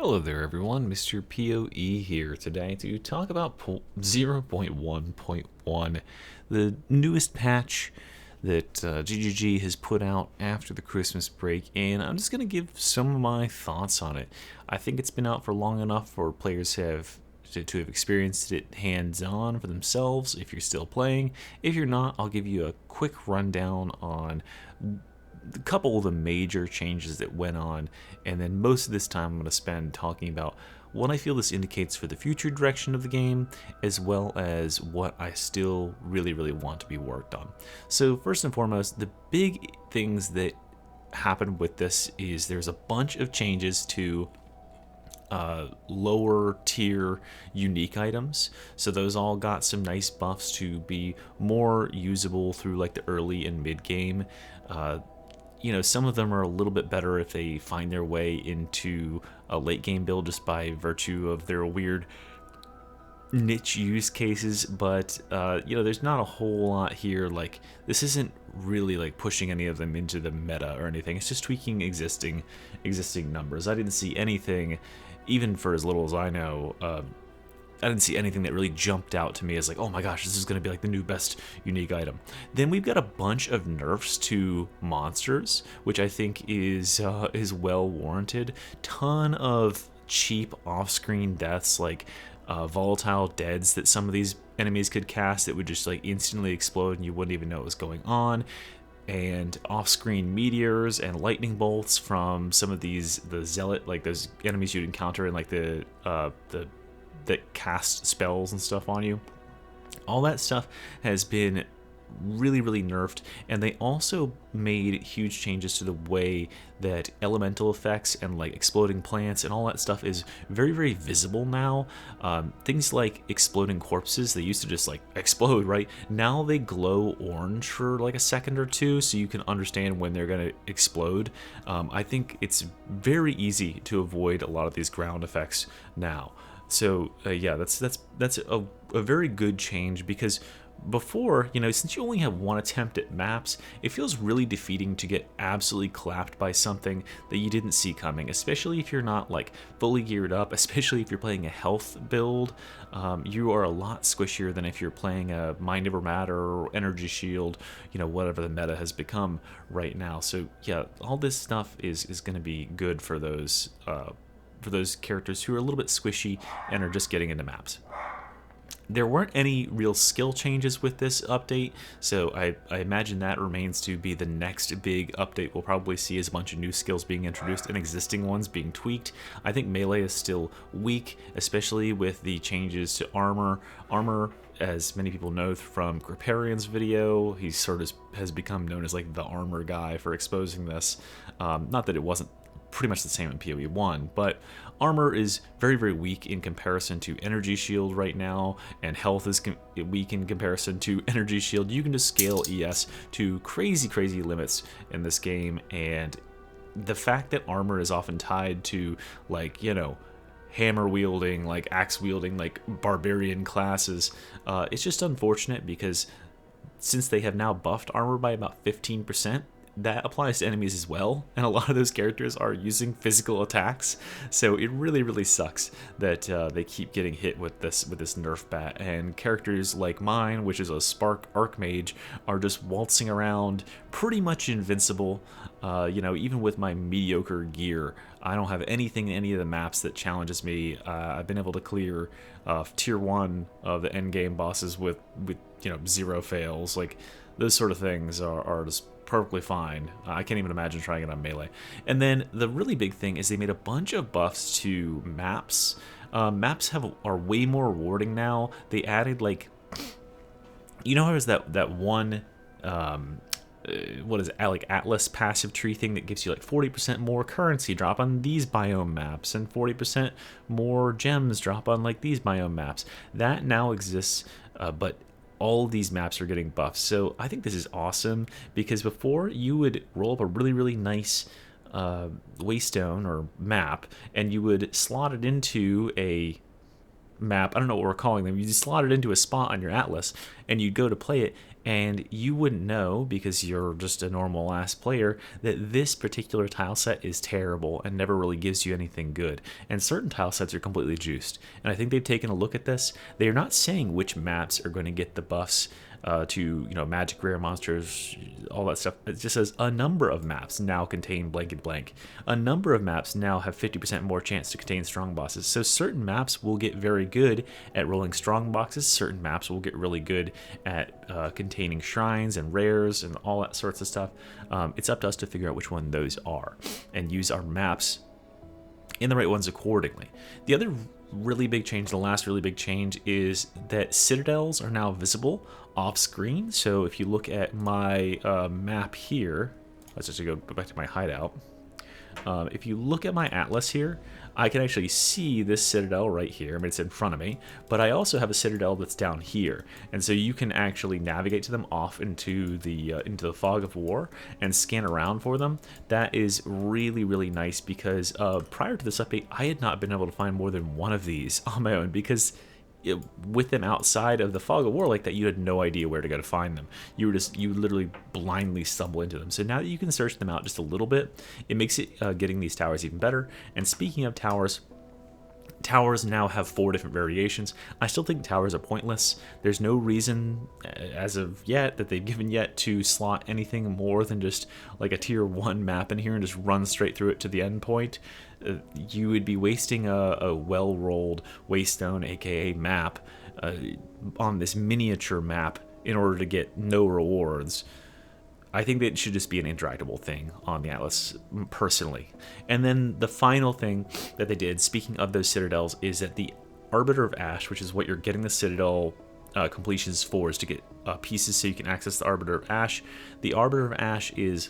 Hello there everyone, Mr. POE here today to talk about 0.1.1, the newest patch that GGG has put out after the Christmas break, and I'm just going to give some of my thoughts on it. I think it's been out for long enough for players to have experienced it hands-on for themselves if you're still playing. If you're not, I'll give you a quick rundown on a couple of the major changes that went on, and then most of this time I'm going to spend talking about what I feel this indicates for the future direction of the game, as well as what I still really want to be worked on. So first and foremost, the big things that happened with this is there's a bunch of changes to lower tier unique items, so those all got some nice buffs to be more usable through like the early and mid game. Some of them are a little bit better if they find their way into a late game build just by virtue of their weird niche use cases, but there's not a whole lot here. Like, this isn't really like pushing any of them into the meta or anything. It's just tweaking existing numbers. I didn't see anything, even for as little as I know, I didn't see anything that really jumped out to me as like, oh my gosh, this is going to be like the new best unique item. Then we've got a bunch of nerfs to monsters, which I think is well warranted. Ton of cheap off-screen deaths, like volatile deads that some of these enemies could cast that would just like instantly explode and you wouldn't even know what was going on. And off-screen meteors and lightning bolts from some of the zealot, like those enemies you'd encounter in like the that cast spells and stuff on you. All that stuff has been really nerfed, and they also made huge changes to the way that elemental effects and like exploding plants and all that stuff is very visible now. Things like exploding corpses, they used to just like explode, right? Now they glow orange for like a second or two, so you can understand when they're gonna explode. I think it's very easy to avoid a lot of these ground effects now. So yeah, that's a very good change, because before, since you only have one attempt at maps, it feels really defeating to get absolutely clapped by something that you didn't see coming, especially if you're not like fully geared up, especially if you're playing a health build. You are a lot squishier than if you're playing a Mind Over Matter or Energy Shield, whatever the meta has become right now. So yeah, all this stuff is going to be good for those characters who are a little bit squishy and are just getting into maps. There weren't any real skill changes with this update, so I imagine that remains to be the next big update. We'll probably see as a bunch of new skills being introduced and existing ones being tweaked. I think melee is still weak, especially with the changes to armor. Armor, as many people know from Griparian's video, he sort of has become known as like the armor guy for exposing this. Not that it wasn't pretty much the same in PoE 1, but armor is very weak in comparison to Energy Shield right now, and health is weak in comparison to Energy Shield. You can just scale ES to crazy limits in this game, and the fact that armor is often tied to like, hammer wielding, like axe wielding, like barbarian classes, it's just unfortunate, because since they have now buffed armor by about 15%, that applies to enemies as well, and a lot of those characters are using physical attacks, so it really sucks that they keep getting hit with this nerf bat, and characters like mine, which is a Spark Archmage, are just waltzing around pretty much invincible. Even with my mediocre gear, I don't have anything in any of the maps that challenges me. I've been able to clear tier 1 of the end game bosses with 0 fails. Like, those sort of things are just perfectly fine. I can't even imagine trying it on melee. And then the really big thing is they made a bunch of buffs to maps. Maps are way more rewarding now. They added like, there's that one what is it, like Atlas passive tree thing that gives you like 40% more currency drop on these biome maps and 40% more gems drop on like these biome maps. That now exists, but all of these maps are getting buffs. So I think this is awesome, because before you would roll up a really nice waystone or map, and you would slot it into a map. I don't know what we're calling them. You just slot it into a spot on your atlas, and you'd go to play it, And you wouldn't know, because you're just a normal ass player, that this particular tile set is terrible and never really gives you anything good. And certain tile sets are completely juiced. And I think they've taken a look at this. They are not saying which maps are going to get the buffs to, magic rare monsters, all that stuff. It just says a number of maps now contain blanket blank. A number of maps now have 50% more chance to contain strong bosses. So certain maps will get very good at rolling strong boxes. Certain maps will get really good at containing shrines and rares and all that sorts of stuff. It's up to us to figure out which one those are and use our maps in the right ones accordingly. The other really big change, the last really big change, is that Citadels are now visible off screen. So if you look at my map here, let's just go back to my hideout. If you look at my atlas here, I can actually see this citadel right here. I mean, it's in front of me, but I also have a citadel that's down here, and so you can actually navigate to them off into the fog of war and scan around for them. That is really, really nice, because prior to this update, I had not been able to find more than one of these on my own, because with them outside of the fog of war like that, you had no idea where to go to find them. You literally blindly stumble into them. So now that you can search them out just a little bit, it makes it getting these towers even better. And speaking of towers now have 4 different variations. I still think towers are pointless. There's no reason as of yet that they've given yet to slot anything more than just like a tier 1 map in here and just run straight through it to the end point. You would be wasting a well-rolled Waystone, aka map, on this miniature map in order to get no rewards. I think that it should just be an interactable thing on the Atlas, personally. And then the final thing that they did, speaking of those citadels, is that the Arbiter of Ash, which is what you're getting the citadel completions for, is to get pieces so you can access the Arbiter of Ash. The Arbiter of Ash is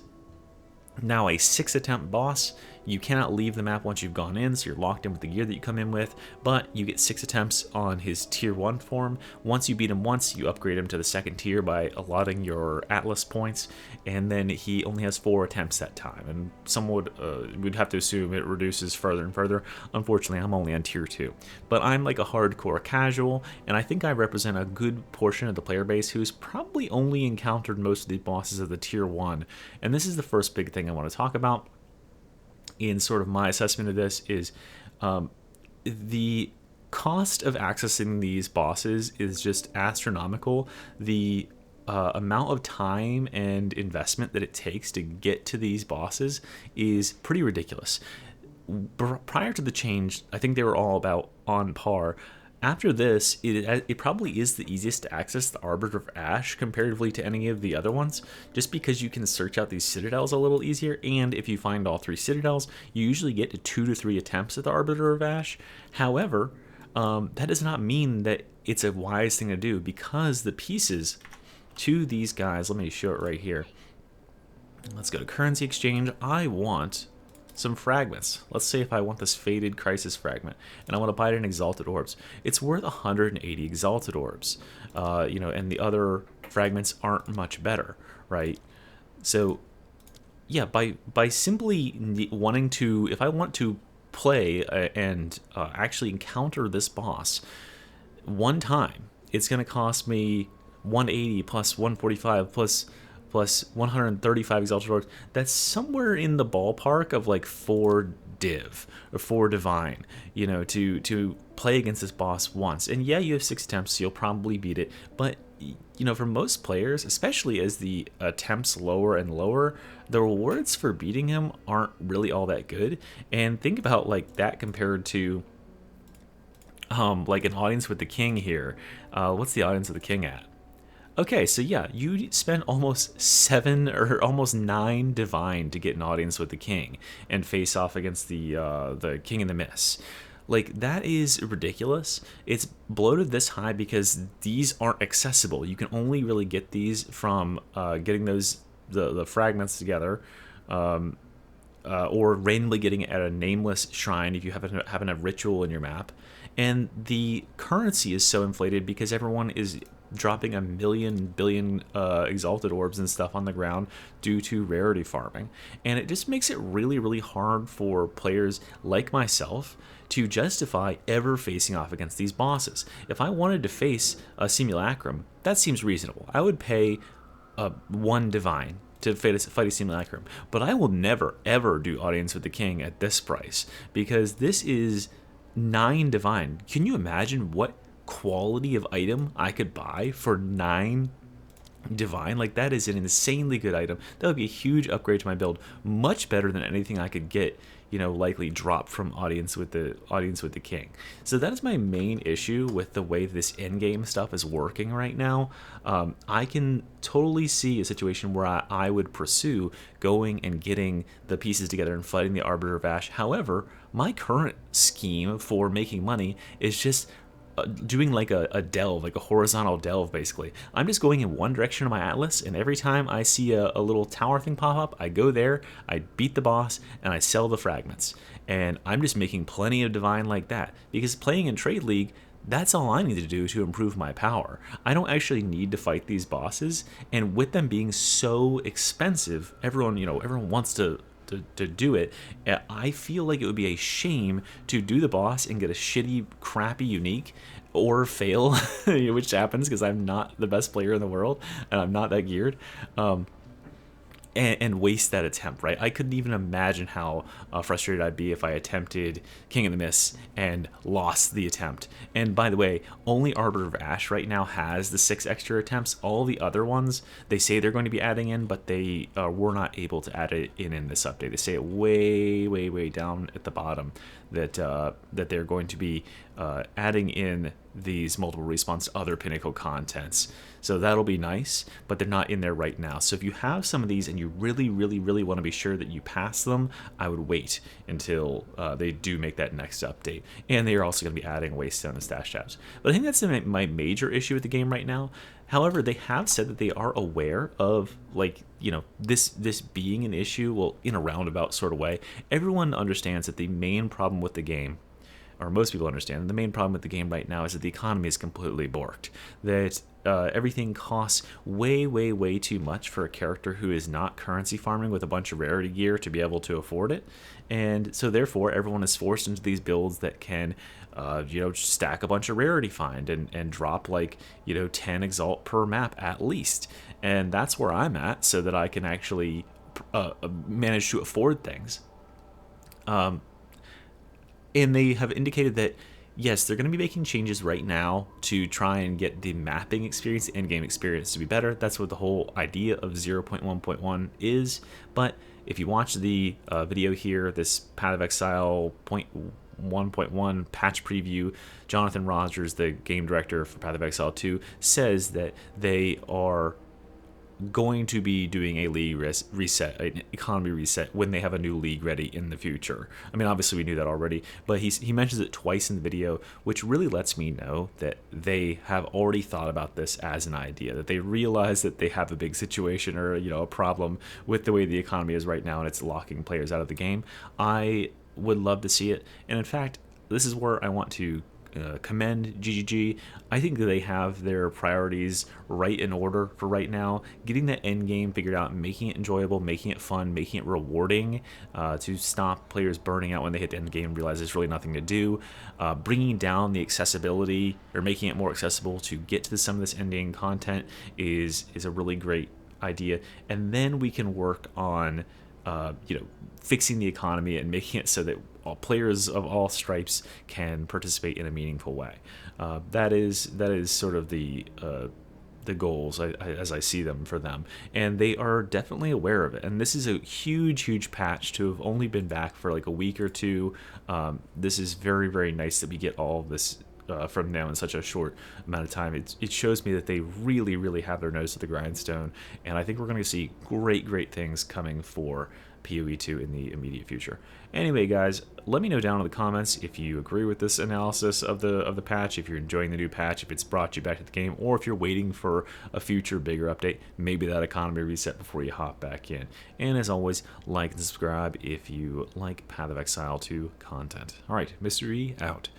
now a 6-attempt boss. You cannot leave the map once you've gone in, so you're locked in with the gear that you come in with, but you get 6 attempts on his tier 1 form. Once you beat him once, you upgrade him to the 2nd tier by allotting your Atlas points, and then he only has 4 attempts that time, and some would have to assume it reduces further and further. Unfortunately, I'm only on tier 2, but I'm like a hardcore casual, and I think I represent a good portion of the player base who's probably only encountered most of the bosses of the tier 1, and this is the first big thing I want to talk about in sort of my assessment of this is the cost of accessing these bosses is just astronomical. The amount of time and investment that it takes to get to these bosses is pretty ridiculous. Prior to the change, I think they were all about on par. After this, it probably is the easiest to access the Arbiter of Ash comparatively to any of the other ones, just because you can search out these citadels a little easier, and if you find all 3 citadels, you usually get to 2 to 3 attempts at the Arbiter of Ash. However, that does not mean that it's a wise thing to do, because the pieces to these guys, let me show it right here. Let's go to currency exchange. I want some fragments. Let's say if I want this Faded Crisis fragment and I want to buy it in Exalted Orbs, it's worth 180 Exalted Orbs, and the other fragments aren't much better, right? So yeah, by simply wanting to, if I want to play and actually encounter this boss one time, it's going to cost me 180 plus 145 plus 135 Exalted Orbs. That's somewhere in the ballpark of like 4 Div or 4 Divine, to play against this boss once. And yeah, you have 6 attempts, so you'll probably beat it. But, for most players, especially as the attempts lower and lower, the rewards for beating him aren't really all that good. And think about like that compared to like an Audience with the King here. What's the Audience of the King at? Okay, so yeah, you spend almost 7 or almost 9 Divine to get an Audience with the King and face off against the King in the Mist. Like, that is ridiculous. It's bloated this high because these aren't accessible. You can only really get these from getting the fragments together, or randomly getting it at a nameless shrine if you happen to have ritual in your map. And the currency is so inflated because everyone is dropping a million billion exalted orbs and stuff on the ground due to rarity farming. And it just makes it really, really hard for players like myself to justify ever facing off against these bosses. If I wanted to face a simulacrum, that seems reasonable. I would pay one divine to fight a simulacrum, but I will never ever do audience with the king at this price, because this is 9 divine. Can you imagine what quality of item I could buy for 9 divine? Like, that is an insanely good item. That would be a huge upgrade to my build, much better than anything I could get, you know, likely drop from audience with the king. So that is my main issue with the way this in-game stuff is working right now. I can totally see a situation where I would pursue going and getting the pieces together and fighting the Arbiter of Ash. However, my current scheme for making money is just doing like a delve, like a horizontal delve, basically. I'm just going in one direction of my atlas, and every time I see a little tower thing pop up, I go there, I beat the boss, and I sell the fragments. And I'm just making plenty of divine like that, because playing in Trade League, that's all I need to do to improve my power. I don't actually need to fight these bosses, and with them being so expensive, everyone wants to do it. I feel like it would be a shame to do the boss and get a shitty, crappy unique, or fail, which happens because I'm not the best player in the world and I'm not that geared. And waste that attempt, right? I couldn't even imagine how frustrated I'd be if I attempted King of the Mists and lost the attempt. And by the way, only Arbiter of Ash right now has the 6 extra attempts. All the other ones, they say they're going to be adding in, but they were not able to add it in this update. They say it way, way, way down at the bottom that they're going to be adding in these multiple respawns to other Pinnacle contents. So that'll be nice, but they're not in there right now. So if you have some of these and you really, really, really want to be sure that you pass them, I would wait until they do make that next update. And they are also going to be adding Waystone and Stash Tabs. But I think that's my major issue with the game right now. However, they have said that they are aware of, like, you know, this being an issue, well, in a roundabout sort of way. Everyone understands that the main problem with the game, or most people understand, the main problem with the game right now is that the economy is completely borked. That everything costs way, way, way too much for a character who is not currency farming with a bunch of rarity gear to be able to afford it. And so therefore, everyone is forced into these builds that can, stack a bunch of rarity find and drop, like, 10 exalt per map at least. And that's where I'm at, so that I can actually manage to afford things. And they have indicated that, yes, they're going to be making changes right now to try and get the mapping experience, the end-game experience, to be better. That's what the whole idea of 0.1.1 is. But if you watch the video here, this Path of Exile 1.1 patch preview, Jonathan Rogers, the game director for Path of Exile 2, says that they are going to be doing a league reset, an economy reset, when they have a new league ready in the future. I mean, obviously we knew that already, but he mentions it twice in the video, which really lets me know that they have already thought about this as an idea, that they realize that they have a big situation, or a problem with the way the economy is right now, and it's locking players out of the game. I would love to see it, and in fact, this is where I want to commend GGG. I think that they have their priorities right in order for right now. Getting that end game figured out, making it enjoyable, making it fun, making it rewarding, to stop players burning out when they hit the end game and realize there's really nothing to do. Bringing down the accessibility, or making it more accessible to get to some of this end game content is a really great idea. And then we can work on fixing the economy and making it so that all players of all stripes can participate in a meaningful way. That is sort of the goals as I see them for them, and they are definitely aware of it. And this is a huge patch to have only been back for like a week or two. This is very, very nice that we get all of this from them in such a short amount of time. It shows me that they really, really have their nose to the grindstone, and I think we're going to see great things coming for POE 2 in the immediate future. Anyway, guys, let me know down in the comments if you agree with this analysis of the patch, if you're enjoying the new patch, if it's brought you back to the game, or if you're waiting for a future bigger update, maybe that economy reset before you hop back in. And as always, like and subscribe if you like Path of Exile 2 content. Alright, Mr. E out.